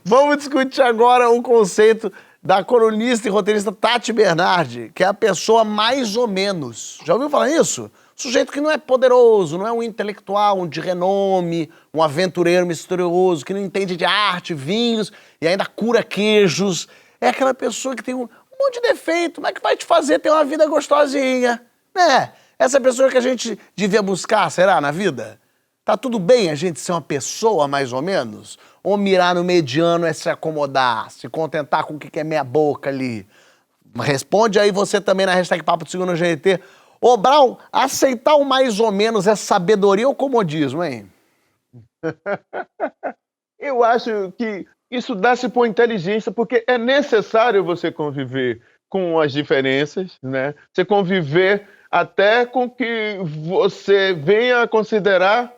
Vamos discutir agora o conceito da colunista e roteirista Tati Bernardi, que é a pessoa mais ou menos. Já ouviu falar isso? Sujeito que não é poderoso, não é um intelectual, um de renome, um aventureiro misterioso, que não entende de arte, vinhos e ainda cura queijos. É aquela pessoa que tem um monte de defeito, mas que vai te fazer ter uma vida gostosinha, né? Essa pessoa que a gente devia buscar, será, na vida? Tá tudo bem a gente ser uma pessoa, mais ou menos? Ou mirar no mediano é se acomodar, se contentar com o que é meia boca ali? Responde aí você também na hashtag Papo de Segunda GNT. Ô, Brown, aceitar o mais ou menos é sabedoria ou comodismo, hein? Eu acho que isso dá-se por inteligência, porque é necessário você conviver com as diferenças, né? Você conviver até com que você venha a considerar,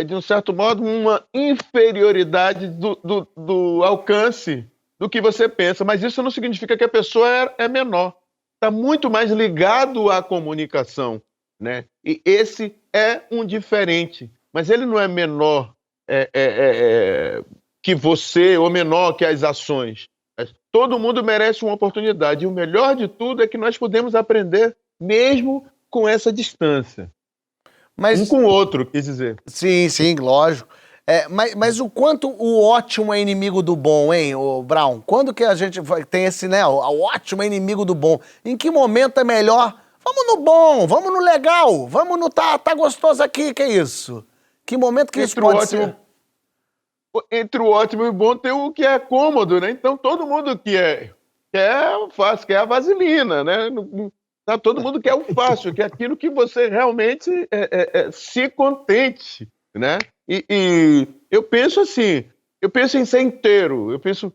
de um certo modo, uma inferioridade do alcance do que você pensa. Mas isso não significa que a pessoa é menor. Está muito mais ligado à comunicação, né? E esse é um diferente, mas ele não é menor que você ou menor que as ações. Todo mundo merece uma oportunidade e o melhor de tudo é que nós podemos aprender mesmo com essa distância. Um com o outro, quis dizer. Sim, lógico. Mas o quanto o ótimo é inimigo do bom, hein, ô Brown? Quando que a gente tem esse, né, o ótimo é inimigo do bom? Em que momento é melhor? Vamos no bom, vamos no legal, vamos no tá gostoso aqui, que é isso? Que momento que isso pode ser? Entre o ótimo e o bom tem o que é cômodo, né? Então todo mundo quer o fácil, quer a vaselina, né? Todo mundo quer o fácil, quer aquilo que você realmente se contente, né? E eu penso assim, eu penso em ser inteiro, eu penso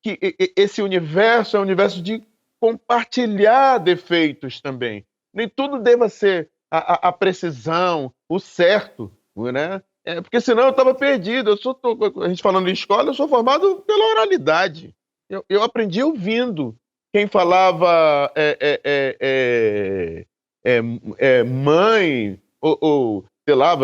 que esse universo é um universo de compartilhar defeitos também. Nem tudo deva ser a precisão, o certo, né? Porque senão eu estava perdido. A gente falando em escola, eu sou formado pela oralidade. Eu aprendi ouvindo. Quem falava mãe, ou sei lá,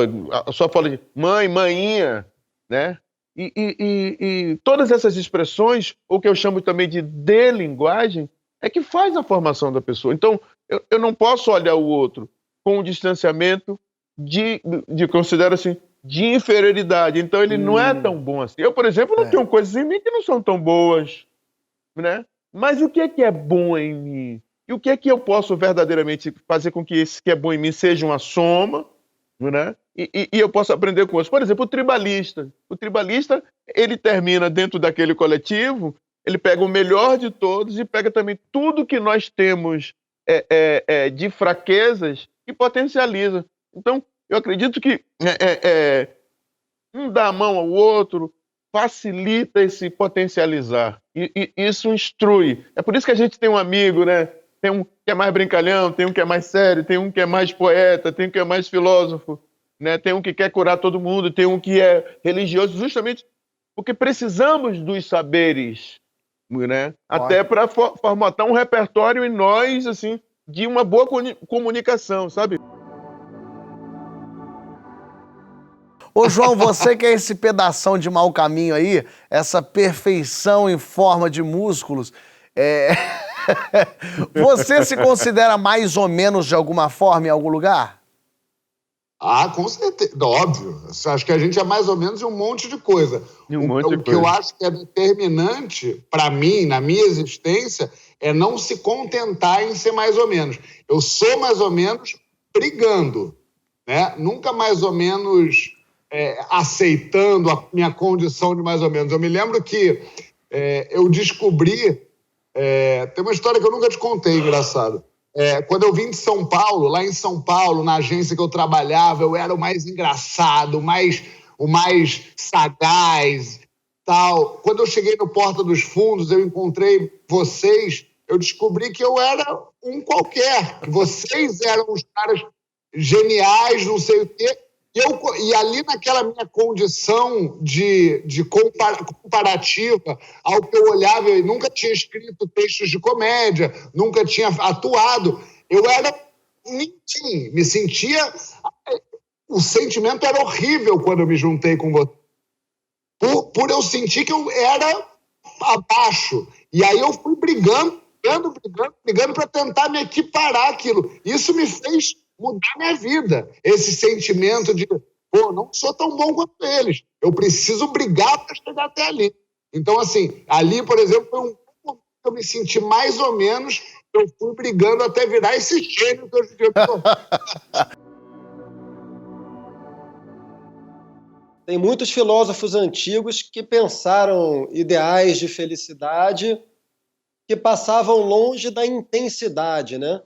só fala de mãe, manhinha, né? E todas essas expressões, ou que eu chamo também de delinguagem, é que faz a formação da pessoa. Então, eu não posso olhar o outro com um distanciamento de considero assim, de inferioridade. Então, ele não é tão bom assim. Eu, por exemplo, não tenho coisas em mim que não são tão boas, né? Mas o que é bom em mim? E o que eu posso verdadeiramente fazer com que esse que é bom em mim seja uma soma, né? E eu posso aprender com outros. Por exemplo, o tribalista. O tribalista, ele termina dentro daquele coletivo, ele pega o melhor de todos e pega também tudo que nós temos de fraquezas e potencializa. Então, eu acredito que um dá a mão ao outro, facilita esse potencializar. E isso instrui. É por isso que a gente tem um amigo, né? Tem um que é mais brincalhão, tem um que é mais sério, tem um que é mais poeta, tem um que é mais filósofo, né? Tem um que quer curar todo mundo, tem um que é religioso, justamente porque precisamos dos saberes, né? Até para formatar um repertório em nós, assim, de uma boa comunicação, sabe? Ô, João, você que é esse pedação de mau caminho aí, essa perfeição em forma de músculos, você se considera mais ou menos de alguma forma em algum lugar? Ah, com certeza, óbvio. Acho que a gente é mais ou menos em um monte de coisa. O que eu acho que é determinante para mim, na minha existência, é não se contentar em ser mais ou menos. Eu sou mais ou menos brigando, né? Nunca mais ou menos aceitando a minha condição de mais ou menos. Eu me lembro que eu descobri... tem uma história que eu nunca te contei, engraçado. Quando eu vim de São Paulo, lá em São Paulo, na agência que eu trabalhava, eu era o mais engraçado, o mais sagaz, tal. Quando eu cheguei no Porta dos Fundos, eu encontrei vocês, eu descobri que eu era um qualquer, que vocês eram os caras geniais, não sei o quê. E ali naquela minha condição de comparativa ao que eu olhava, eu nunca tinha escrito textos de comédia, nunca tinha atuado, eu era ninguém, me sentia... O sentimento era horrível quando eu me juntei com você. por eu sentir que eu era abaixo. E aí eu fui brigando para tentar me equiparar aquilo. Isso me fez mudar minha vida. Esse sentimento de, não sou tão bom quanto eles. Eu preciso brigar para chegar até ali. Então, assim, ali, por exemplo, foi um momento que eu me senti mais ou menos, eu fui brigando até virar esse gênio que hoje em dia eu tô. Tem muitos filósofos antigos que pensaram ideais de felicidade que passavam longe da intensidade, né?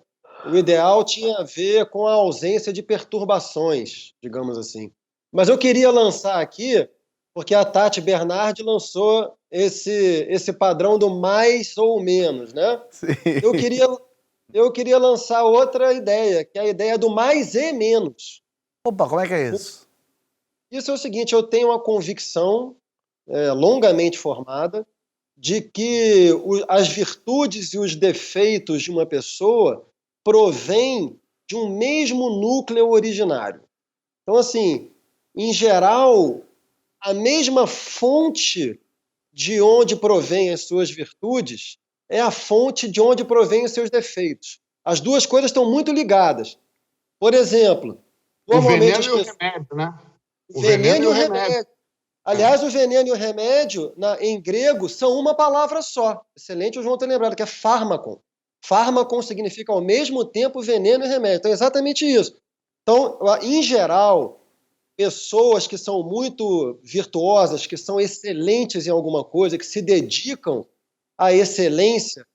O ideal tinha a ver com a ausência de perturbações, digamos assim. Mas eu queria lançar aqui, porque a Tati Bernardi lançou esse padrão do mais ou menos, né? Sim. Eu queria lançar outra ideia, que é a ideia do mais e menos. Opa, como é que é isso? Isso é o seguinte, eu tenho uma convicção longamente formada de que as virtudes e os defeitos de uma pessoa provêm de um mesmo núcleo originário. Então, assim, em geral, a mesma fonte de onde provém as suas virtudes é a fonte de onde provém os seus defeitos. As duas coisas estão muito ligadas. Por exemplo, o veneno e o remédio, né? O veneno e o remédio. Aliás, o veneno e o remédio, em grego, são uma palavra só. Excelente o João ter lembrado, que é fármacon. Fármacon significa ao mesmo tempo veneno e remédio. Então, é exatamente isso. Então, em geral, pessoas que são muito virtuosas, que são excelentes em alguma coisa, que se dedicam à excelência,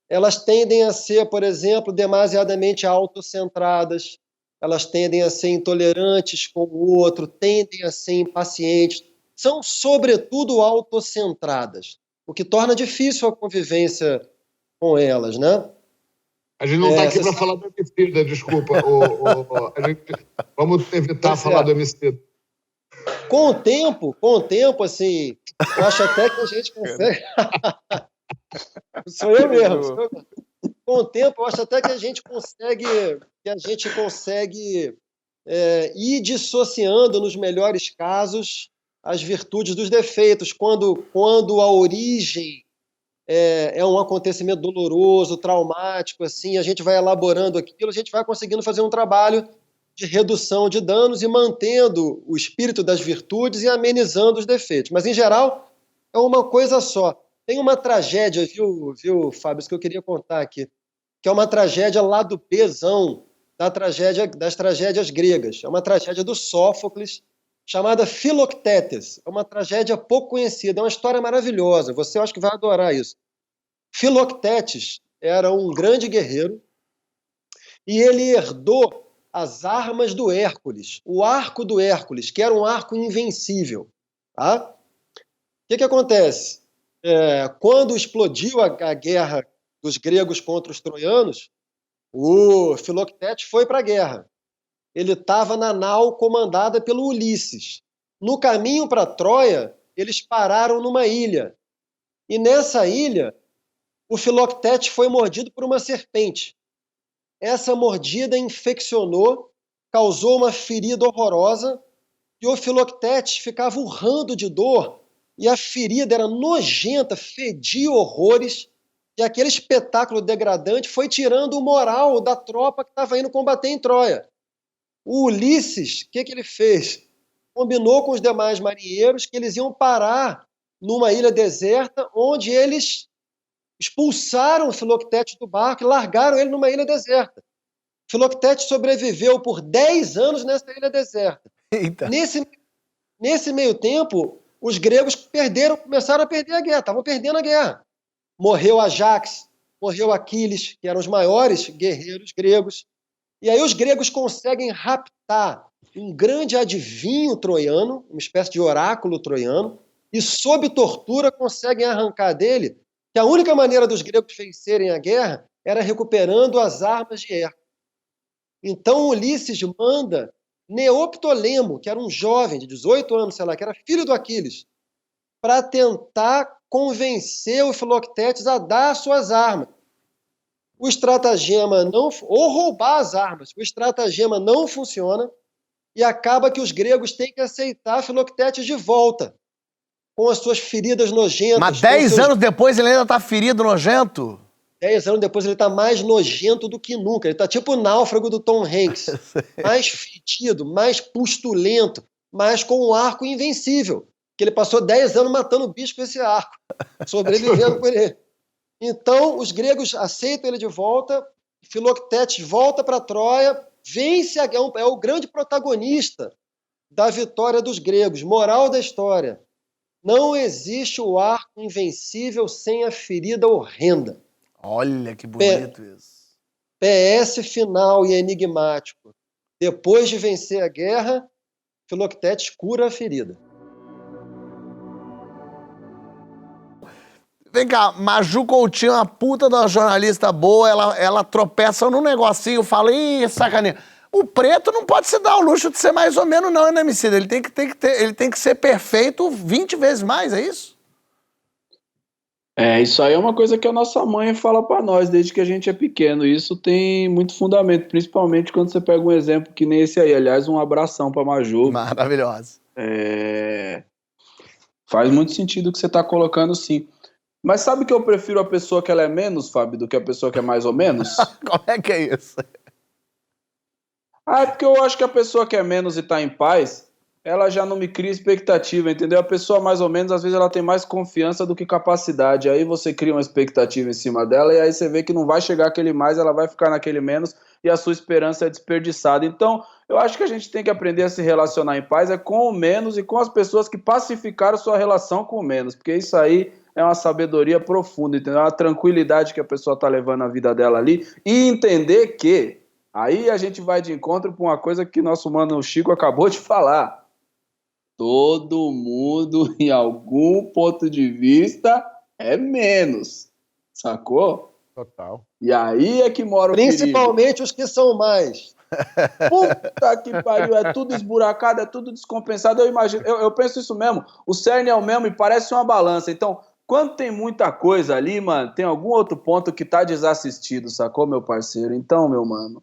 elas tendem a ser, por exemplo, demasiadamente autocentradas, elas tendem a ser intolerantes com o outro, tendem a ser impacientes, são, sobretudo, autocentradas, o que torna difícil a convivência com elas, né? A gente não está aqui para falar do Emicida, desculpa. Vamos evitar falar do Emicida. Com o tempo, assim, eu acho até que a gente consegue... Sou eu mesmo. Com o tempo, eu acho até que a gente consegue ir dissociando, nos melhores casos, as virtudes dos defeitos. Quando a origem é um acontecimento doloroso, traumático, assim, a gente vai elaborando aquilo, a gente vai conseguindo fazer um trabalho de redução de danos e mantendo o espírito das virtudes e amenizando os defeitos. Mas, em geral, é uma coisa só. Tem uma tragédia, viu, Fábio, isso que eu queria contar aqui, que é uma tragédia lá do Bzão, das tragédias gregas. É uma tragédia do Sófocles, chamada Filoctetes. É uma tragédia pouco conhecida, é uma história maravilhosa. Você, eu acho que vai adorar isso. Filoctetes era um grande guerreiro e ele herdou as armas do Hércules, o arco do Hércules, que era um arco invencível. Tá? O que acontece? Quando explodiu a guerra dos gregos contra os troianos, o Filoctetes foi para a guerra. Ele estava na nau comandada pelo Ulisses. No caminho para Troia, eles pararam numa ilha. E nessa ilha, o Filoctetes foi mordido por uma serpente. Essa mordida infeccionou, causou uma ferida horrorosa, e o Filoctetes ficava urrando de dor, e a ferida era nojenta, fedia horrores, e aquele espetáculo degradante foi tirando o moral da tropa que estava indo combater em Troia. O Ulisses, o que ele fez? Combinou com os demais marinheiros que eles iam parar numa ilha deserta, onde eles expulsaram o Filoctetes do barco e largaram ele numa ilha deserta. Filoctetes sobreviveu por 10 anos nessa ilha deserta. Eita. Nesse meio tempo, os gregos começaram a perder a guerra, estavam perdendo a guerra. Morreu Ajax, morreu Aquiles, que eram os maiores guerreiros gregos. E aí os gregos conseguem raptar um grande adivinho troiano, uma espécie de oráculo troiano, e sob tortura conseguem arrancar dele que a única maneira dos gregos vencerem a guerra era recuperando as armas de Hércules. Então Ulisses manda Neoptolemo, que era um jovem de 18 anos, sei lá, que era filho do Aquiles, para tentar convencer o Filoctetes a dar suas armas. O estratagema ou roubar as armas, o estratagema não funciona e acaba que os gregos têm que aceitar Filoctetes de volta. com as suas feridas nojentas. Mas 10 anos depois ele ainda tá ferido, nojento? 10 anos depois ele tá mais nojento do que nunca. Ele tá tipo o náufrago do Tom Hanks. Mais fedido, mais pustulento, mas com um arco invencível. Que ele passou 10 anos matando bicho com esse arco. Sobrevivendo com ele. Então, os gregos aceitam ele de volta. Filoctetes volta para Troia, vence, é o grande protagonista da vitória dos gregos. Moral da história: não existe o arco invencível sem a ferida horrenda. Olha que bonito isso. PS final e enigmático: depois de vencer a guerra, Filoctetes cura a ferida. Vem cá, Maju Coutinho, uma puta de uma jornalista boa, ela tropeça num negocinho, fala, ih, sacaninha. O preto não pode se dar o luxo de ser mais ou menos não, né, Emicida? Ele tem que ser perfeito 20 vezes mais, é isso? Isso aí é uma coisa que a nossa mãe fala pra nós desde que a gente é pequeno. Isso tem muito fundamento, principalmente quando você pega um exemplo que nem esse aí. Aliás, um abração pra Maju. Maravilhosa. Faz muito sentido o que você tá colocando, sim. Mas sabe que eu prefiro a pessoa que ela é menos, Fábio, do que a pessoa que é mais ou menos? Como é que é isso? É porque eu acho que a pessoa que é menos e tá em paz, ela já não me cria expectativa, entendeu? A pessoa mais ou menos, às vezes, ela tem mais confiança do que capacidade. Aí você cria uma expectativa em cima dela e aí você vê que não vai chegar aquele mais, ela vai ficar naquele menos e a sua esperança é desperdiçada. Então, eu acho que a gente tem que aprender a se relacionar em paz com o menos e com as pessoas que pacificaram sua relação com o menos, porque isso aí é uma sabedoria profunda, entendeu? É uma tranquilidade que a pessoa está levando a vida dela ali e entender que aí a gente vai de encontro com uma coisa que nosso mano Chico acabou de falar. Todo mundo, em algum ponto de vista, é menos, sacou? Total. E aí é que mora o Principalmente os que são mais. Puta que pariu, é tudo esburacado, é tudo descompensado. Eu imagino, eu penso isso mesmo. O cerne é o mesmo e parece uma balança. Então, quando tem muita coisa ali, mano, tem algum outro ponto que tá desassistido, sacou, meu parceiro? Então, meu mano,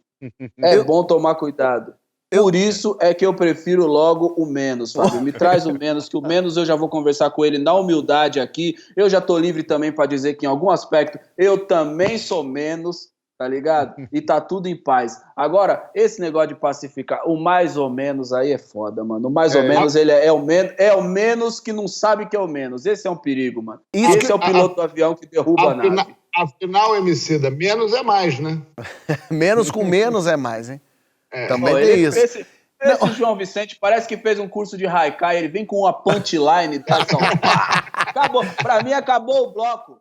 é bom tomar cuidado. Por isso é que eu prefiro logo o menos, Fábio. Me traz o menos, que o menos eu já vou conversar com ele na humildade aqui. Eu já tô livre também pra dizer que em algum aspecto eu também sou menos, tá ligado? E tá tudo em paz. Agora, esse negócio de pacificar, o mais ou menos aí é foda, mano. O mais ou menos, ele é o menos que não sabe que é o menos. Esse é um perigo, mano. Esse é o piloto do avião que derruba a nave. Afinal, Emicida, menos é mais, né? Menos com menos é mais, hein? Também tem isso. Esse João Vicente parece que fez um curso de Haikai, ele vem com uma punchline, tá? Acabou. Pra mim, acabou o bloco.